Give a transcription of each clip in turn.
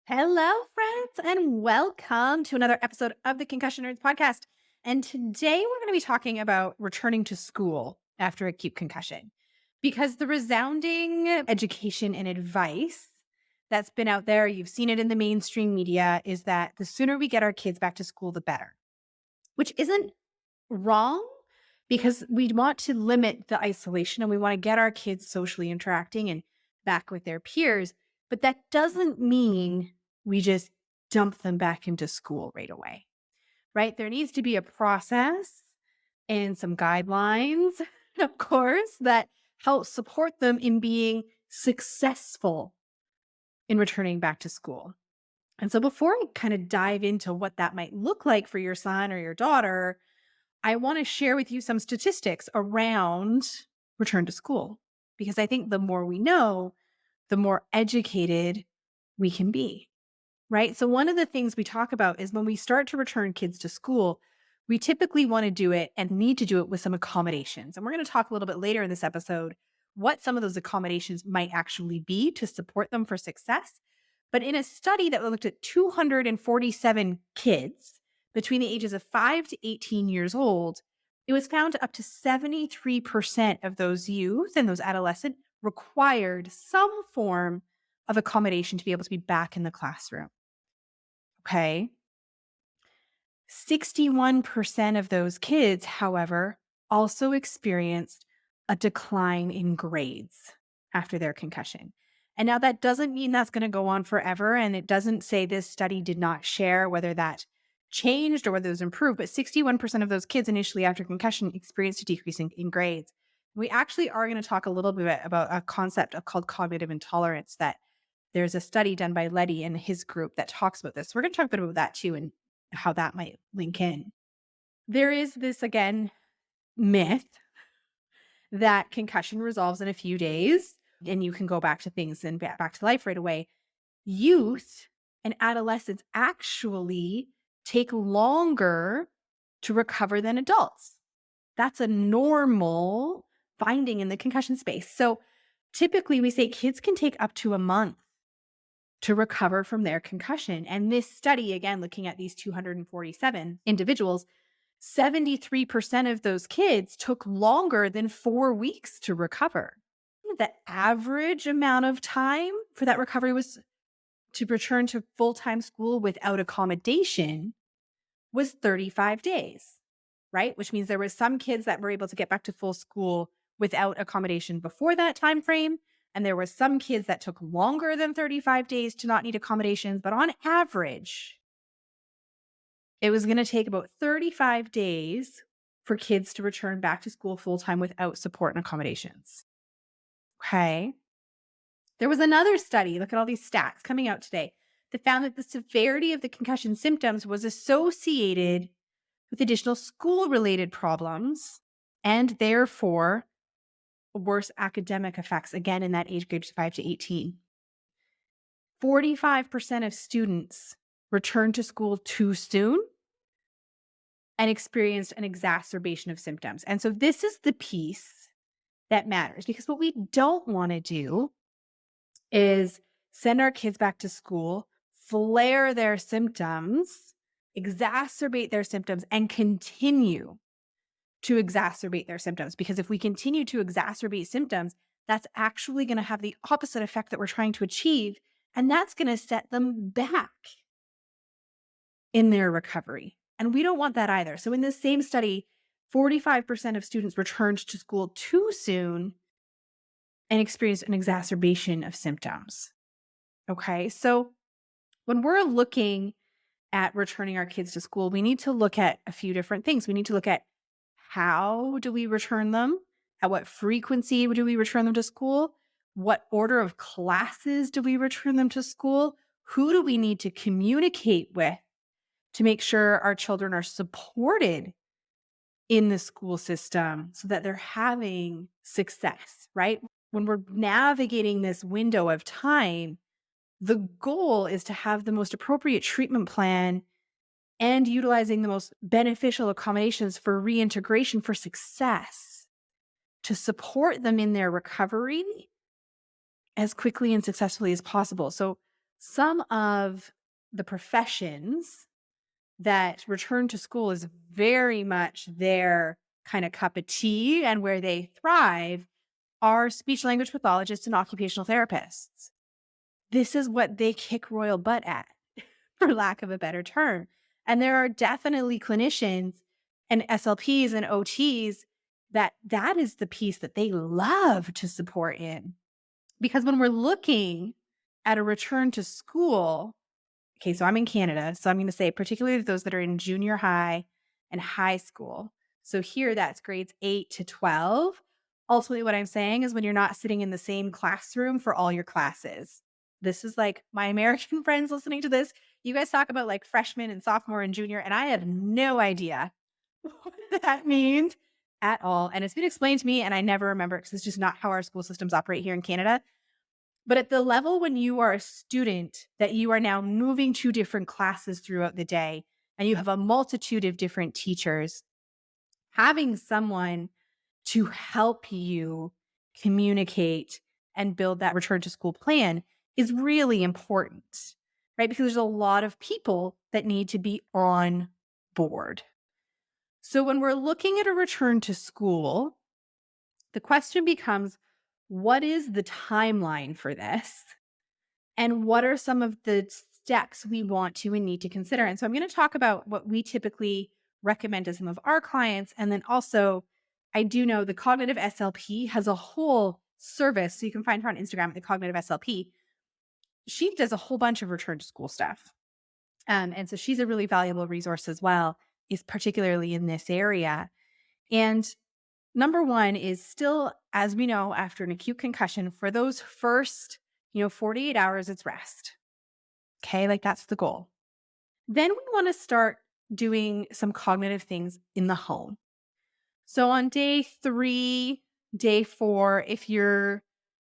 Hello, friends, and welcome to another episode of the Concussion Nerds podcast. And today we're going to be talking about returning to school after acute concussion because the resounding education and advice that's been out there, you've seen it in the mainstream media, is that the sooner we get our kids back to school, the better, which isn't wrong because we want to limit the isolation and we want to get our kids socially interacting and back with their peers. But that doesn't mean we just dump them back into school right away, right? There needs to be a process and some guidelines, of course, that help support them in being successful in returning back to school. And so before I kind of dive into what that might look like for your son or your daughter, I want to share with you some statistics around return to school, because I think the more we know, the more educated we can be, right? So one of the things we talk about is when we start to return kids to school, we typically want to do it and need to do it with some accommodations. And we're going to talk a little bit later in this episode what some of those accommodations might actually be to support them for success. But in a study that looked at 247 kids between the ages of 5 to 18 years old, it was found up to 73% of those youth and those adolescents required some form of accommodation to be able to be back in the classroom. Okay. 61% of those kids, however, also experienced a decline in grades after their concussion. And now that doesn't mean that's going to go on forever. And it doesn't say this study did not share whether that changed or whether it was improved, but 61% of those kids initially after concussion experienced a decrease in grades. We actually are going to talk a little bit about a concept called cognitive intolerance that there's a study done by Letty and his group that talks about this. We're going to talk a bit about that too and how that might link in. There is this, again, myth that concussion resolves in a few days and you can go back to things and back to life right away. Youth and adolescents actually take longer to recover than adults. That's a normal finding in the concussion space. So typically we say kids can take up to a month to recover from their concussion. And this study, again, looking at these 247 individuals, 73% of those kids took longer than 4 weeks to recover. The average amount of time for that recovery was to return to full-time school without accommodation was 35 days, right? Which means there were some kids that were able to get back to full school without accommodation before that time frame. And there were some kids that took longer than 35 days to not need accommodations. But on average, it was going to take about 35 days for kids to return back to school full-time without support and accommodations. Okay. There was another study, look at all these stats coming out today, that found that the severity of the concussion symptoms was associated with additional school-related problems and therefore worse academic effects, again, in that age group 5 to 18. 45% of students returned to school too soon and experienced an exacerbation of symptoms. And so this is the piece that matters, because what we don't want to do is send our kids back to school, flare their symptoms, exacerbate their symptoms, and continue to exacerbate their symptoms. Because if we continue to exacerbate symptoms, that's actually going to have the opposite effect that we're trying to achieve. And that's going to set them back in their recovery. And we don't want that either. So in this same study, 45% of students returned to school too soon and experienced an exacerbation of symptoms. Okay. So when we're looking at returning our kids to school, we need to look at a few different things. We need to look at how do we return them? At what frequency do we return them to school? What order of classes do we return them to school? Who do we need to communicate with to make sure our children are supported in the school system so that they're having success, right? When we're navigating this window of time, the goal is to have the most appropriate treatment plan and utilizing the most beneficial accommodations for reintegration for success to support them in their recovery as quickly and successfully as possible. So Some of the professions that return to school is very much their kind of cup of tea and where they thrive are speech language pathologists and occupational therapists. This is what they kick royal butt at, for lack of a better term. And there are definitely clinicians and SLPs and OTs that is the piece that they love to support in. Because when we're looking at a return to school, okay, so I'm in Canada, so I'm going to say particularly those that are in junior high and high school. So here that's grades 8 to 12. Ultimately, what I'm saying is when you're not sitting in the same classroom for all your classes. This is like my American friends listening to this. You guys talk about like freshman and sophomore and junior, and I have no idea what that means at all. And it's been explained to me, and I never remember because it's just not how our school systems operate here in Canada. But at the level when you are a student that you are now moving to different classes throughout the day and you have a multitude of different teachers, having someone to help you communicate and build that return to school plan is really important, right? Because there's a lot of people that need to be on board. So when we're looking at a return to school, the question becomes, what is the timeline for this? And what are some of the steps we want to and need to consider? And so I'm going to talk about what we typically recommend to some of our clients. And then also, I do know the Cognitive SLP has a whole service. So you can find her on Instagram at the Cognitive SLP. She does a whole bunch of return to school stuff. And so she's a really valuable resource as well, is particularly in this area. And number one is still, as we know, after an acute concussion, for those first 48 hours, it's rest. Okay, like that's the goal. Then we want to start doing some cognitive things in the home. So on day 3, day 4, if you're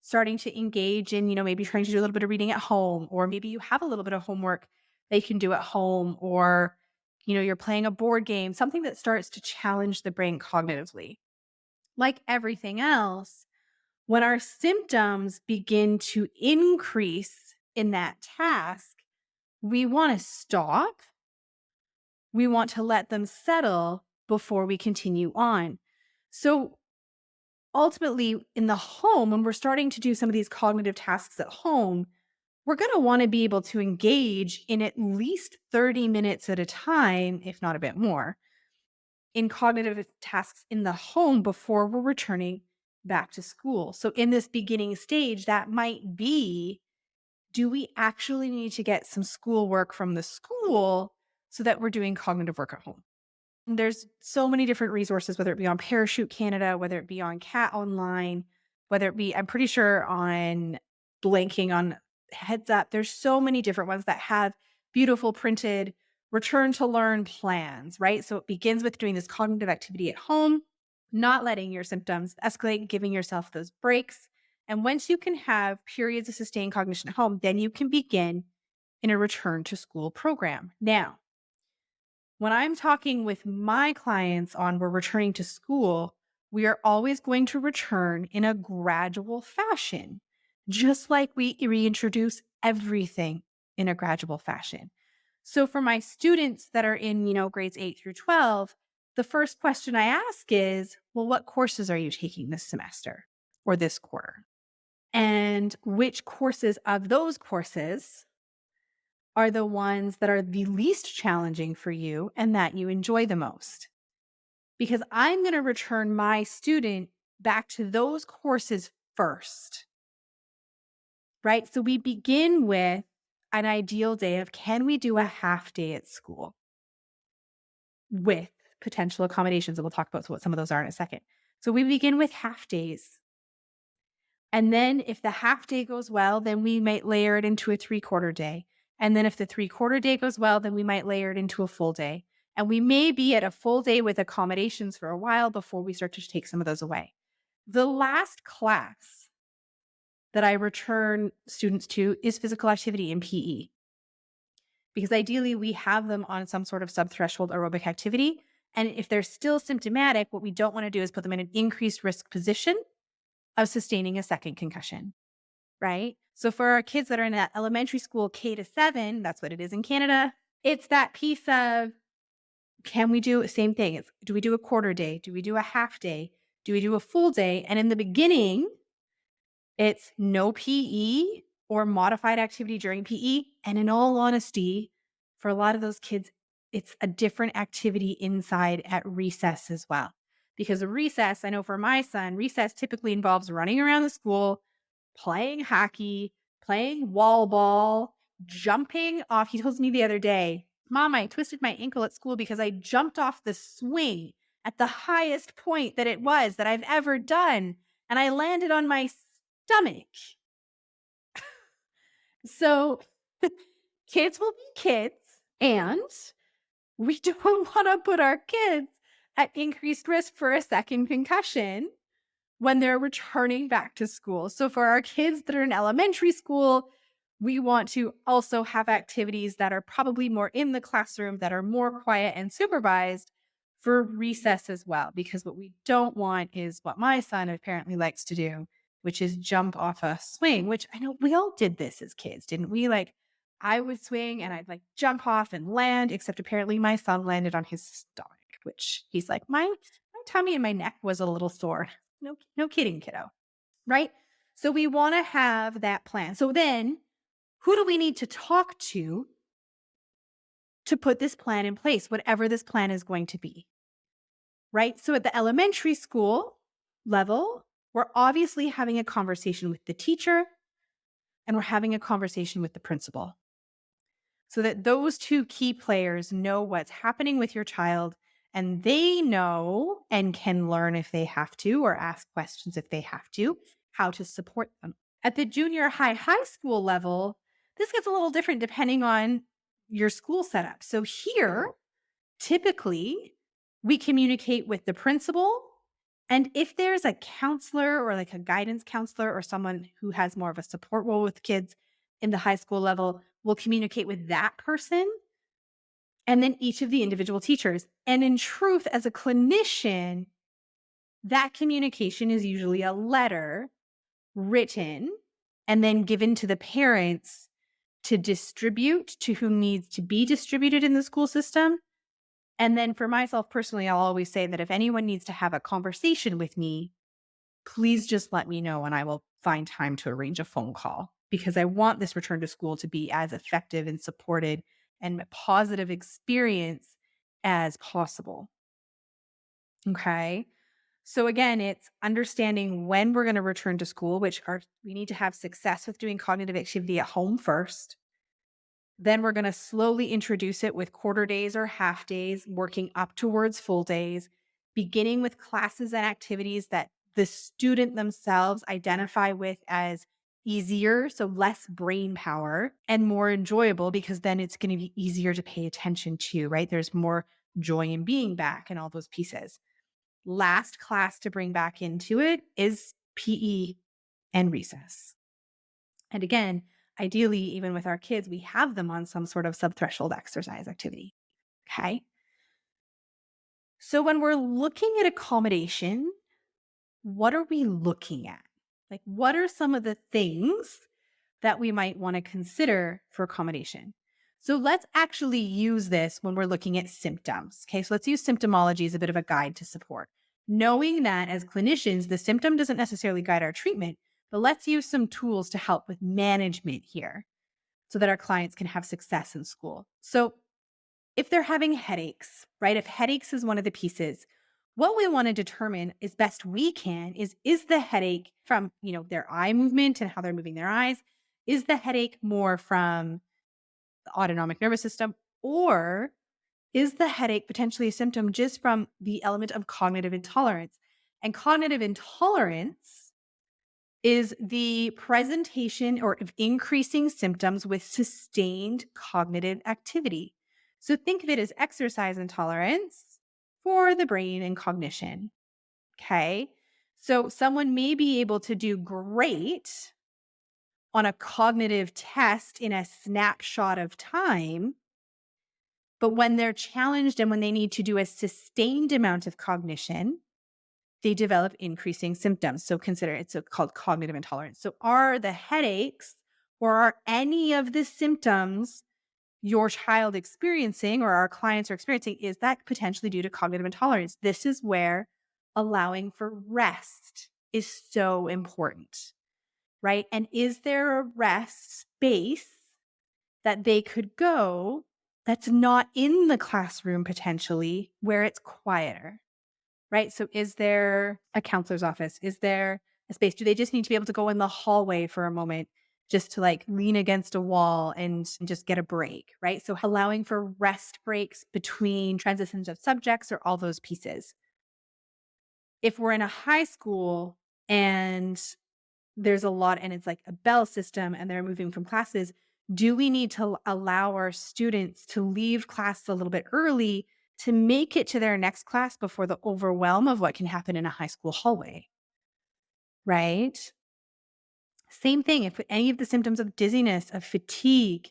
starting to engage in, maybe trying to do a little bit of reading at home, or maybe you have a little bit of homework that you can do at home, or, you're playing a board game, something that starts to challenge the brain cognitively. Like everything else, when our symptoms begin to increase in that task, we want to stop. We want to let them settle before we continue on. So ultimately, in the home, when we're starting to do some of these cognitive tasks at home, we're going to want to be able to engage in at least 30 minutes at a time, if not a bit more, in cognitive tasks in the home before we're returning back to school. So in this beginning stage, that might be, do we actually need to get some schoolwork from the school so that we're doing cognitive work at home? And there's so many different resources, whether it be on Parachute Canada, whether it be on Cat Online, whether it be, I'm pretty sure on blanking on Heads Up. There's so many different ones that have beautiful printed return to learn plans, right? So it begins with doing this cognitive activity at home, not letting your symptoms escalate, giving yourself those breaks. And once you can have periods of sustained cognition at home, then you can begin in a return to school program. Now, when I'm talking with my clients on we're returning to school, we are always going to return in a gradual fashion, just like we reintroduce everything in a gradual fashion. So for my students that are in, grades 8 through 12, the first question I ask is, well, what courses are you taking this semester or this quarter? And which courses of those courses are the ones that are the least challenging for you and that you enjoy the most? Because I'm going to return my student back to those courses first, right? So we begin with an ideal day of, can we do a half day at school with potential accommodations? And we'll talk about what some of those are in a second. So we begin with half days. And then if the half day goes well, then we might layer it into a 3/4 day. And then if the 3/4 day goes well, then we might layer it into a full day. And we may be at a full day with accommodations for a while before we start to take some of those away. The last class that I return students to is physical activity in PE. Because ideally we have them on some sort of subthreshold aerobic activity. And if they're still symptomatic, what we don't want to do is put them in an increased risk position of sustaining a second concussion. right? So for our kids that are in that elementary school K-7, that's what it is in Canada, it's that piece of, can we do the same thing? Do we do a quarter day? Do we do a half day? Do we do a full day? And in the beginning, it's no PE or modified activity during PE. And in all honesty, for a lot of those kids, it's a different activity inside at recess as well. Because recess, I know for my son, recess typically involves running around the school, playing hockey, playing wall ball, jumping off. He told me the other day, Mom, I twisted my ankle at school because I jumped off the swing at the highest point that it was that I've ever done. And I landed on my stomach. So kids will be kids, and we don't want to put our kids at increased risk for a second concussion when they're returning back to school. So for our kids that are in elementary school, we want to also have activities that are probably more in the classroom, that are more quiet and supervised for recess as well. Because what we don't want is what my son apparently likes to do, which is jump off a swing, which I know we all did this as kids, didn't we? Like I would swing and I'd like jump off and land, except apparently my son landed on his stomach, which he's like, my tummy and my neck was a little sore. No kidding, kiddo. Right? So we want to have that plan. So then who do we need to talk to put this plan in place, whatever this plan is going to be? Right? So at the elementary school level, we're obviously having a conversation with the teacher and we're having a conversation with the principal so that those two key players know what's happening with your child and they know and can learn if they have to or ask questions if they have to, how to support them. At the junior high school level, this gets a little different depending on your school setup. So here, typically, we communicate with the principal. And if there's a counselor or like a guidance counselor or someone who has more of a support role with kids in the high school level, we'll communicate with that person and then each of the individual teachers. And in truth, as a clinician, that communication is usually a letter written and then given to the parents to distribute to who needs to be distributed in the school system. And then for myself personally, I'll always say that if anyone needs to have a conversation with me, please just let me know and I will find time to arrange a phone call because I want this return to school to be as effective and supported and a positive experience as possible. Okay. So again, it's understanding when we're going to return to school, we need to have success with doing cognitive activity at home first. Then we're going to slowly introduce it with quarter days or half days, working up towards full days, beginning with classes and activities that the student themselves identify with as easier, so less brain power and more enjoyable because then it's going to be easier to pay attention to, right? There's more joy in being back and all those pieces. Last class to bring back into it is PE and recess. And again, ideally, even with our kids, we have them on some sort of subthreshold exercise activity. Okay. So when we're looking at accommodation, what are we looking at? Like, what are some of the things that we might want to consider for accommodation? So let's actually use this when we're looking at symptoms. Okay. So let's use symptomology as a bit of a guide to support. Knowing that as clinicians, the symptom doesn't necessarily guide our treatment, but let's use some tools to help with management here so that our clients can have success in school. So if they're having headaches, right? If headaches is one of the pieces, what we want to determine as best we can is the headache from, their eye movement and how they're moving their eyes? Is the headache more from the autonomic nervous system, or is the headache potentially a symptom just from the element of cognitive intolerance? And cognitive intolerance is the presentation or of increasing symptoms with sustained cognitive activity. So think of it as exercise intolerance for the brain and cognition. Okay. So someone may be able to do great on a cognitive test in a snapshot of time, but when they're challenged and when they need to do a sustained amount of cognition, they develop increasing symptoms. So consider it's called cognitive intolerance. So are the headaches or are any of the symptoms your child experiencing or our clients are experiencing, is that potentially due to cognitive intolerance? This is where allowing for rest is so important, right? And is there a rest space that they could go that's not in the classroom potentially where it's quieter, right? So is there a counselor's office? Is there a space? Do they just need to be able to go in the hallway for a moment just to like lean against a wall and just get a break, right? So allowing for rest breaks between transitions of subjects or all those pieces. If we're in a high school and there's a lot and it's like a bell system and they're moving from classes, do we need to allow our students to leave class a little bit early to make it to their next class before the overwhelm of what can happen in a high school hallway, right? Same thing, if any of the symptoms of dizziness, of fatigue,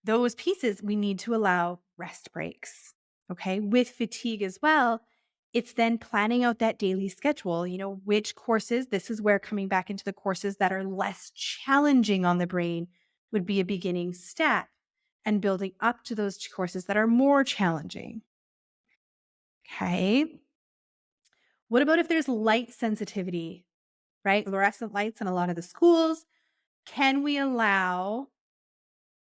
those pieces, we need to allow rest breaks. Okay. With fatigue as well, it's then planning out that daily schedule. Which courses, this is where coming back into the courses that are less challenging on the brain would be a beginning step, and building up to those courses that are more challenging. Okay. What about if there's light sensitivity, right? Fluorescent lights in a lot of the schools. Can we allow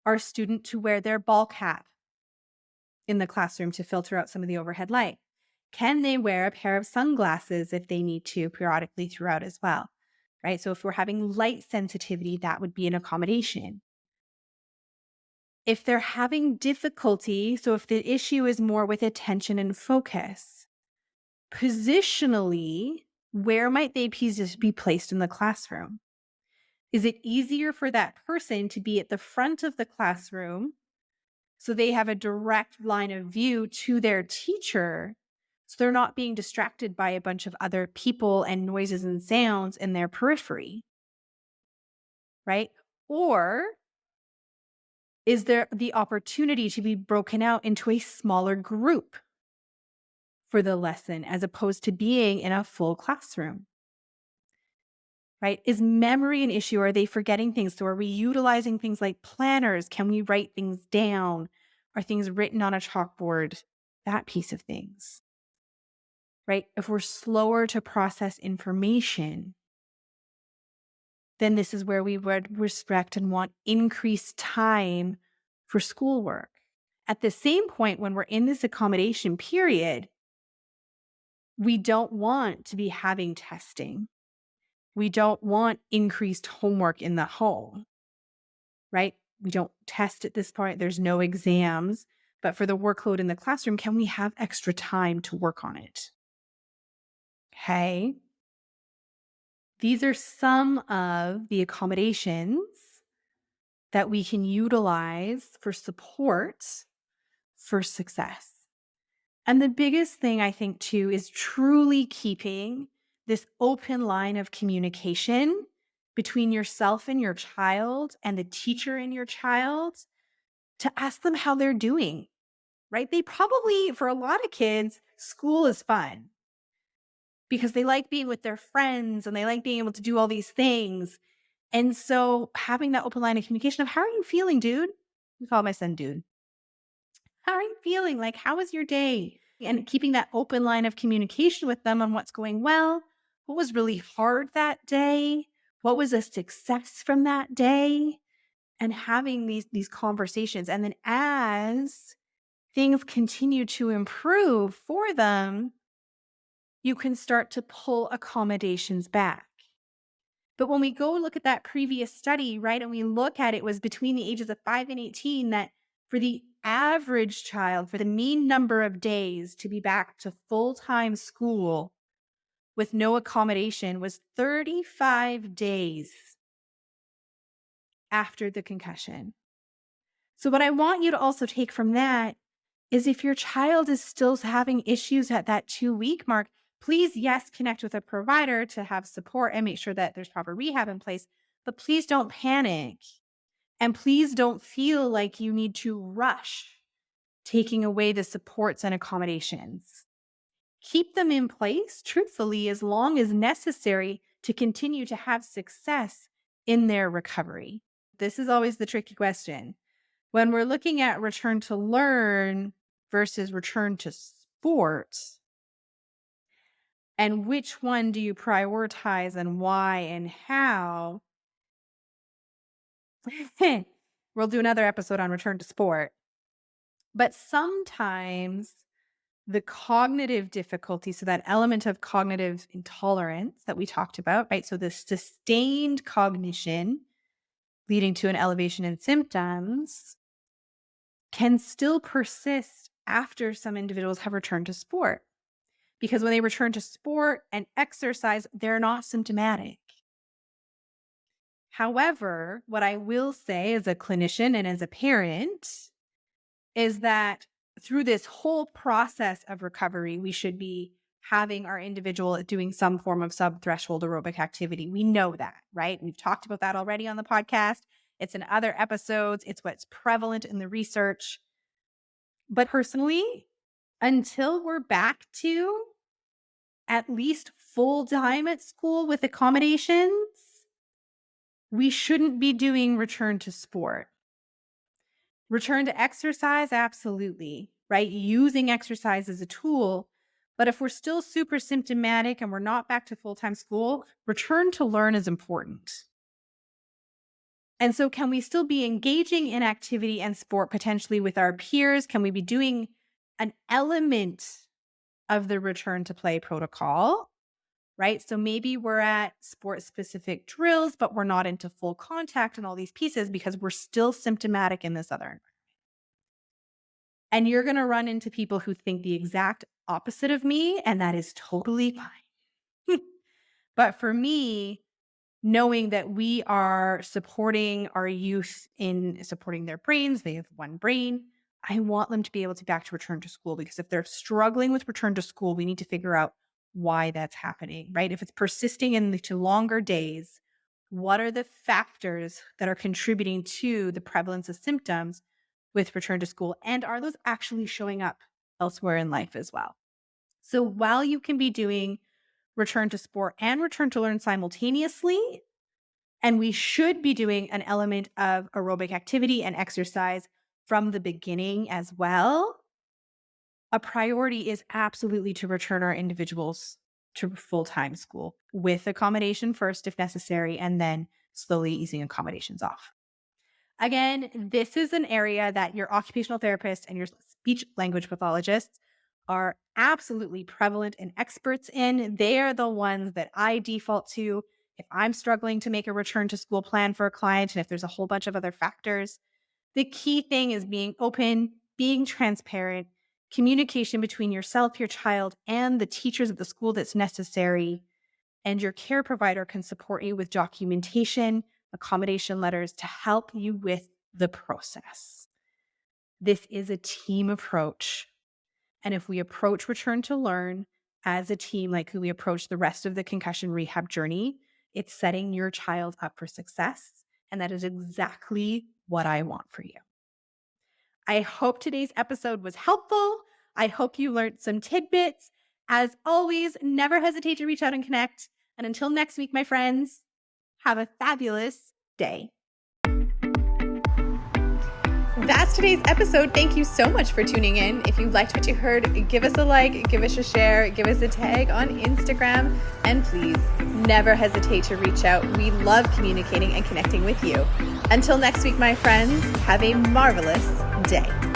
our student to wear their ball cap in the classroom to filter out some of the overhead light? Can they wear a pair of sunglasses if they need to periodically throughout as well? Right? So if we're having light sensitivity, that would be an accommodation. If they're having difficulty, so if the issue is more with attention and focus, positionally, where might they be placed in the classroom? Is it easier for that person to be at the front of the classroom so they have a direct line of view to their teacher, so they're not being distracted by a bunch of other people and noises and sounds in their periphery, right? Or is there the opportunity to be broken out into a smaller group for the lesson as opposed to being in a full classroom? Right? Is memory an issue? Are they forgetting things? So are we utilizing things like planners? Can we write things down? Are things written on a chalkboard? That piece of things, right? If we're slower to process information, then this is where we would respect and want increased time for schoolwork. At the same point, when we're in this accommodation period, we don't want to be having testing. We don't want increased homework in the home, right? We don't test at this point. There's no exams. But for the workload in the classroom, can we have extra time to work on it? Okay. These are some of the accommodations that we can utilize for support for success. And the biggest thing I think too is truly keeping this open line of communication between yourself and your child and the teacher and your child to ask them how they're doing, right? They probably, for a lot of kids, school is fun because they like being with their friends and they like being able to do all these things. And so having that open line of communication of how are you feeling, dude? We call my son dude. How are you feeling? Like, how was your day? And keeping that open line of communication with them on what's going well, what was really hard that day, what was a success from that day, and having these conversations. And then as things continue to improve for them, you can start to pull accommodations back. But when we go look at that previous study, right, and we look at it was between the ages of 5 and 18 that for the average child, for the mean number of days to be back to full-time school with no accommodation was 35 days after the concussion. So what I want you to also take from that is if your child is still having issues at that 2-week mark, please, yes, connect with a provider to have support and make sure that there's proper rehab in place, but please don't panic. And please don't feel like you need to rush taking away the supports and accommodations. keep them in place, truthfully, as long as necessary to continue to have success in their recovery? This is always the tricky question. When we're looking at return to learn versus return to sports, and which one do you prioritize and why and how? We'll do another episode on return to sport. But sometimes the cognitive difficulty, so that element of cognitive intolerance that we talked about, right? So the sustained cognition leading to an elevation in symptoms can still persist after some individuals have returned to sport. Because when they return to sport and exercise, they're not symptomatic. However, what I will say as a clinician and as a parent is that through this whole process of recovery, we should be having our individual doing some form of sub-threshold aerobic activity. We know that, right? We've talked about that already on the podcast. It's in other episodes. It's what's prevalent in the research. But personally, until we're back to at least full time at school with accommodations, we shouldn't be doing return to sport. Return to exercise, absolutely, right? Using exercise as a tool. But if we're still super symptomatic and we're not back to full-time school, return to learn is important. And so can we still be engaging in activity and sport potentially with our peers? Can we be doing an element of the return to play protocol, right? So maybe we're at sport-specific drills, but we're not into full contact and all these pieces because we're still symptomatic in this other environment. And you're going to run into people who think the exact opposite of me, and that is totally fine. But for me, knowing that we are supporting our youth in supporting their brains, they have one brain, I want them to be able to back to return to school, because if they're struggling with return to school, we need to figure out why that's happening, right? If it's persisting into longer days, what are the factors that are contributing to the prevalence of symptoms with return to school? And are those actually showing up elsewhere in life as well? So while you can be doing return to sport and return to learn simultaneously, and we should be doing an element of aerobic activity and exercise from the beginning as well, a priority is absolutely to return our individuals to full-time school with accommodation first if necessary, and then slowly easing accommodations off. Again, this is an area that your occupational therapist and your speech language pathologists are absolutely prevalent and experts in. They are the ones that I default to if I'm struggling to make a return to school plan for a client, and if there's a whole bunch of other factors. The key thing is being open, being transparent, communication between yourself, your child, and the teachers at the school that's necessary. And your care provider can support you with documentation, accommodation letters to help you with the process. This is a team approach. And if we approach return to learn as a team, like we approach the rest of the concussion rehab journey, it's setting your child up for success. And that is exactly what I want for you. I hope today's episode was helpful. I hope you learned some tidbits. As always, never hesitate to reach out and connect. And until next week, my friends, have a fabulous day. That's today's episode. Thank you so much for tuning in. If you liked what you heard, give us a like, give us a share, give us a tag on Instagram, and please never hesitate to reach out. We love communicating and connecting with you. Until next week, my friends, have a marvelous day.